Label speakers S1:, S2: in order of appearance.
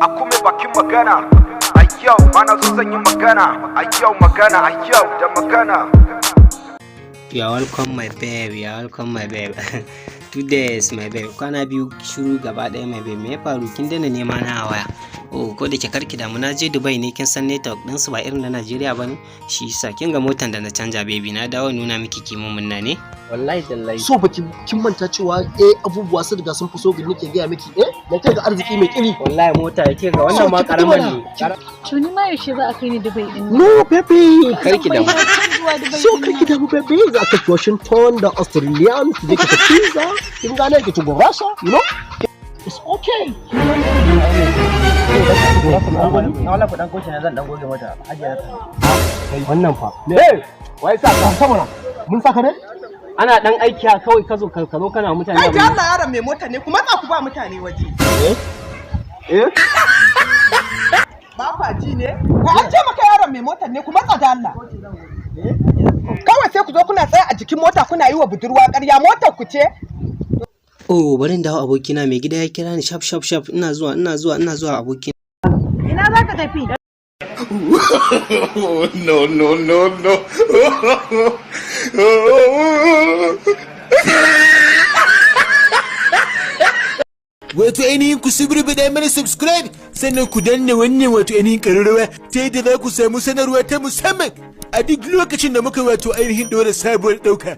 S1: Akume bakin magana. Ayo, mana so zan yi magana. Ayo magana, ayo da magana.
S2: You are welcome my babe, you are welcome my babe. 2 days my babe, kwana biyu shiru gaba ɗaya my babe. Me ya faru kin daina nema na a waya? Oh, ko da ke karki damu na je Dubai ne, kin san network din su ba irin na Najeriya bane. Shi yasa kin ga motan da na canja baby, na dawo nuna miki kimin munna ne. Wallahi tallahi.
S3: So ba kin manta cewa abubuwa su riga sun fi so gani nake gaya miki da kai ga arziki mai kiri.
S2: Wallahi mota yake ga wannan ma karaman ne.
S4: To ni ma yaushe za a kai ni Dubai din?
S3: No baby,
S2: Karki damu.
S3: so karki damu baby, za ka Washington da Australian ki je ka pizza, kin gane ki tugo Russia, you know? It's okay.
S5: wala ku dan koshi na zan dan goge mata hajiya ta.
S3: Wannan fa. Wai sa ka sama mun saka ne?
S2: Ana dan aiki kawai ka zo kana mutane.
S5: Ai da Allah yaron mai mota ne kuma za ku ba mutane waje. Ba fa ji ne? Ko an ce maka yaron mai motar ne kuma tsada Allah. Kawai sai ku zo kuna tsaya a jikin mota kuna yi wa budurwa ƙarya, motar ku ce?
S2: Oh, bari dawo abokina, mai gida ya kira ni shaf ina zuwa abokina.
S4: Ina za ka tafi?
S1: No.
S6: Wato ainihin ku da mana subscribe sannan ku danna wannan wato ainihin ƙararrawa ta yadda za ku samu sanarwa ta musamman a duk lokacin da muka wato ainihin ɗora sabuwar ɗauka.